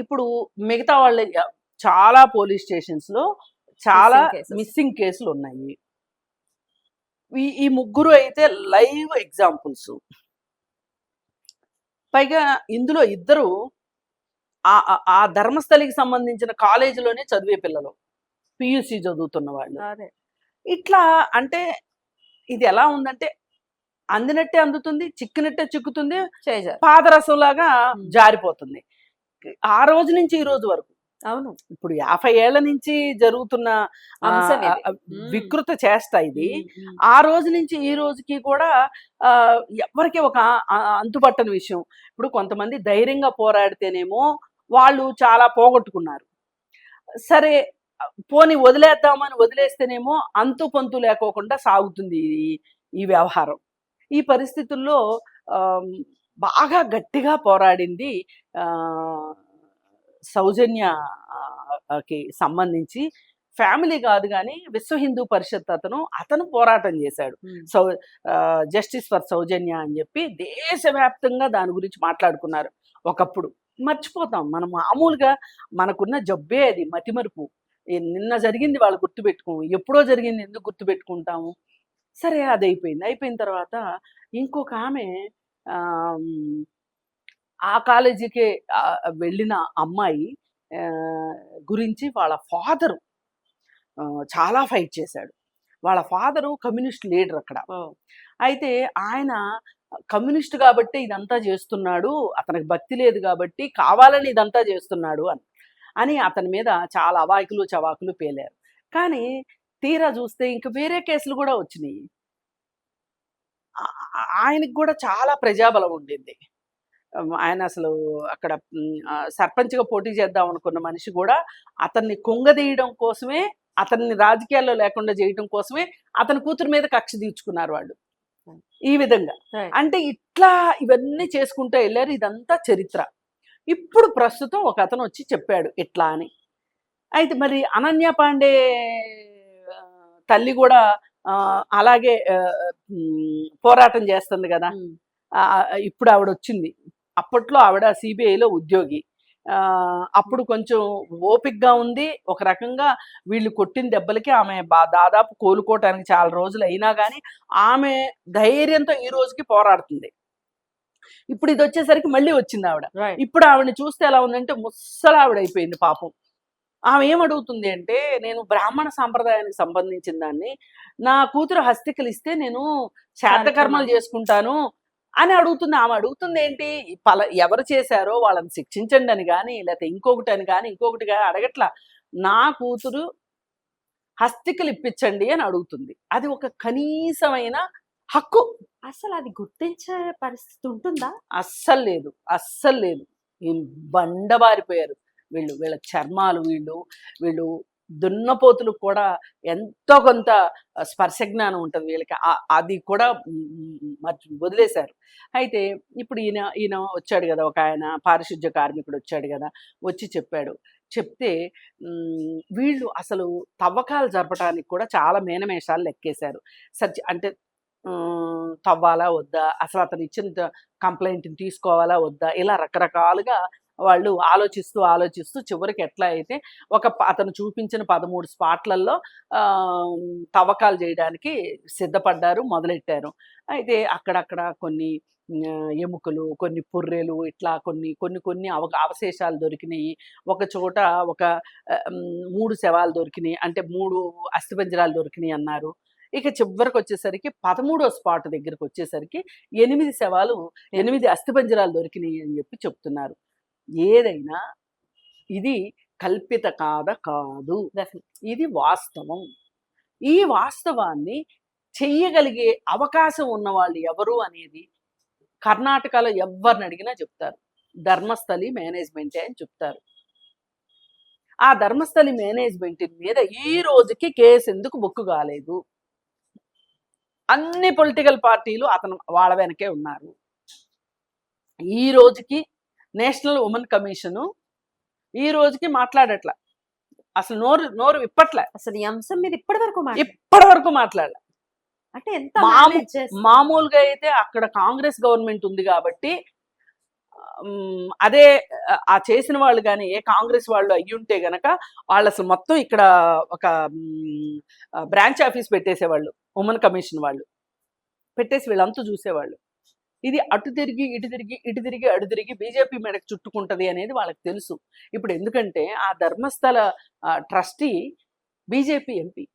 ఇప్పుడు మిగతా వాళ్ళ చాలా పోలీస్ స్టేషన్స్‌లో చాలా మిస్సింగ్ కేసులు ఉన్నాయి. ఈ ముగ్గురు అయితే లైవ్ ఎగ్జాంపుల్స్. పైగా ఇందులో ఇద్దరు ఆ ధర్మస్థలికి సంబంధించిన కాలేజీలోనే చదివే పిల్లలు. పీయూసీ చదువుతున్న వాళ్ళు. ఇట్లా అంటే ఇది ఎలా ఉందంటే అందినట్టే అందుతుంది, చిక్కినట్టే చిక్కుతుంది, పాదరసంలాగా జారిపోతుంది. ఆ రోజు నుంచి ఈ రోజు వరకు. అవును. ఇప్పుడు 50 ఏళ్ల నుంచి జరుగుతున్న వికృత చేష్ట ఇది. ఆ రోజు నుంచి ఈ రోజుకి కూడా ఎవరికి ఒక అంతుపట్టని విషయం. ఇప్పుడు కొంతమంది ధైర్యంగా పోరాడితేనేమో వాళ్ళు చాలా పోగొట్టుకున్నారు. సరే పోని వదిలేద్దామని వదిలేస్తేనేమో అంతు పొంతు లేకోకుండా సాగుతుంది ఈ వ్యవహారం. ఈ పరిస్థితుల్లో బాగా గట్టిగా పోరాడింది సౌజన్యకి సంబంధించి ఫ్యామిలీ కాదు కానీ విశ్వ హిందూ పరిషత్ అతను పోరాటం చేశాడు. జస్టిస్ ఫర్ సౌజన్య అని చెప్పి దేశవ్యాప్తంగా దాని గురించి మాట్లాడుకున్నారు. ఒకప్పుడు మర్చిపోతాం మనం, మామూలుగా మనకున్న జబ్బే అది, మతిమరుపు. నిన్న జరిగింది వాళ్ళు గుర్తుపెట్టుకోము, ఎప్పుడో జరిగింది ఎందుకు గుర్తుపెట్టుకుంటాము. సరే అది అయిపోయిన తర్వాత ఇంకొక ఆమె ఆ కాలేజీకి వెళ్ళిన అమ్మాయి గురించి వాళ్ళ ఫాదరు చాలా ఫైట్ చేశాడు. వాళ్ళ ఫాదరు కమ్యూనిస్ట్ లీడర్ అక్కడ. అయితే ఆయన కమ్యూనిస్ట్ కాబట్టి ఇదంతా చేస్తున్నాడు, అతనికి భక్తి లేదు కాబట్టి కావాలని ఇదంతా చేస్తున్నాడు అని అతని మీద చాలా అవాకులు చవాకులు పేలారు. కానీ తీరా చూస్తే ఇంక వేరే కేసులు కూడా వచ్చినాయి. ఆయనకి కూడా చాలా ప్రజాబలం ఉండింది. ఆయన అసలు అక్కడ సర్పంచ్గా పోటీ చేద్దాం అనుకున్న మనిషి కూడా అతన్ని కుంగదీయడం కోసమే, అతన్ని రాజకీయాల్లో లేకుండా చేయడం కోసమే అతని కూతురు మీద కక్ష తీర్చుకున్నారు వాళ్ళు. ఈ విధంగా అంటే ఇట్లా ఇవన్నీ చేసుకుంటూ వెళ్ళారు. ఇదంతా చరిత్ర. ఇప్పుడు ప్రస్తుతం ఒక అతను వచ్చి చెప్పాడు ఇట్లా అని. అయితే మరి అనన్య పాండే తల్లి కూడా అలాగే పోరాటం చేస్తుంది కదా. ఇప్పుడు ఆవిడ వచ్చింది. అప్పట్లో ఆవిడ సిబిఐలో ఉద్యోగి. అప్పుడు కొంచెం ఓపికగా ఉంది. ఒక రకంగా వీళ్ళు కొట్టిన దెబ్బలకి ఆమె దాదాపు కోలుకోవటానికి చాలా రోజులు అయినా కానీ ఆమె ధైర్యంతో ఈ రోజుకి పోరాడుతుంది. ఇప్పుడు ఇది వచ్చేసరికి మళ్ళీ వచ్చింది ఆవిడ. ఇప్పుడు ఆవిడని చూస్తే ఎలా ఉందంటే ముసలి ఆవిడ అయిపోయింది పాపం. ఆమె ఏమడుగుతుంది అంటే, నేను బ్రాహ్మణ సాంప్రదాయానికి సంబంధించిన దాన్ని, నా కూతురు హస్తికలు ఇస్తే నేను శాతకర్మలు చేసుకుంటాను అని అడుగుతుంది. ఆమె అడుగుతుంది ఏంటి, ఎవరు చేశారో వాళ్ళని శిక్షించండి అని కానీ, లేకపోతే ఇంకొకటి అని కానీ ఇంకొకటి కానీ అడగట్లా. నా కూతురు హస్తికలు ఇప్పించండి అని అడుగుతుంది. అది ఒక కనీసమైన హక్కు. అసలు అది గుర్తించే పరిస్థితి ఉంటుందా? అస్సలు లేదు, అస్సలు లేదు. బండబారిపోయారు వీళ్ళ చర్మాలు. వీళ్ళు దున్నపోతులు కూడా ఎంతో కొంత స్పర్శ జ్ఞానం ఉంటుంది వీళ్ళకి, అది కూడా వదిలేశారు. అయితే ఇప్పుడు ఈయన వచ్చాడు కదా, ఒక ఆయన పారిశుద్ధ్య కార్మికుడు వచ్చాడు కదా, వచ్చి చెప్తే వీళ్ళు అసలు తవ్వకాలు జరపడానికి కూడా చాలా మేనమేషాలు లెక్కేశారు. అంటే తవ్వాలా వద్దా, అసలు అతను ఇచ్చిన కంప్లైంట్ని తీసుకోవాలా వద్దా, ఇలా రకరకాలుగా వాళ్ళు ఆలోచిస్తూ చివరికి ఎట్లా అయితే అతను చూపించిన 13 స్పాట్లలో తవ్వకాలు చేయడానికి సిద్ధపడ్డారు, మొదలెట్టారు. అయితే అక్కడక్కడ కొన్ని ఎముకలు, కొన్ని పుర్రెలు, ఇట్లా కొన్ని అవశేషాలు దొరికినాయి. ఒక చోట 3 శవాలు దొరికినాయి, అంటే 3 అస్థిపంజరాలు దొరికినాయి అన్నారు. ఇక చివరికి వచ్చేసరికి 13వ స్పాట్ దగ్గరకు వచ్చేసరికి 8 శవాలు, 8 అస్థిపంజరాలు దొరికినాయి అని చెప్తున్నారు. ఏదైనా ఇది కల్పిత కాదు, ఇది వాస్తవం. ఈ వాస్తవాన్ని చెయ్యగలిగే అవకాశం ఉన్న వాళ్ళు ఎవరు అనేది కర్ణాటకలో ఎవరిని అడిగినా చెప్తారు, ధర్మస్థలి మేనేజ్మెంటే అని చెప్తారు. ఆ ధర్మస్థలి మేనేజ్మెంట్ మీద ఈ రోజుకి కేసు ఎందుకు బుక్ కాలేదు? అన్ని పొలిటికల్ పార్టీలు వాళ్ళ వెనకే ఉన్నారు. ఈ రోజుకి నేషనల్ ఉమెన్ కమిషను ఈ రోజుకి మాట్లాడట్లా, అసలు నోరు విప్పట్లే. అసలు ఈ అంశం మీద ఇప్పటి వరకు మాట్లాడలే. అంటే ఎంత మామూలుగా అయితే అక్కడ కాంగ్రెస్ గవర్నమెంట్ ఉంది కాబట్టి అదే ఆ చేసిన వాళ్ళు కానీ ఏ కాంగ్రెస్ వాళ్ళు అయ్యుంటే గనక వాళ్ళు అసలు మొత్తం ఇక్కడ ఒక బ్రాంచ్ ఆఫీస్ పెట్టేసేవాళ్ళు, ఉమెన్ కమిషన్ వాళ్ళు పెట్టేసి వీళ్ళంతా చూసేవాళ్ళు. ఇది అటు తిరిగి ఇటు తిరిగి ఇటు తిరిగి అటు తిరిగి బీజేపీ మెడకు చుట్టుకుంటది అనేది వాళ్ళకి తెలుసు. ఇప్పుడు ఎందుకంటే ఆ ధర్మస్థల ట్రస్టీ బీజేపీ ఎంపీ.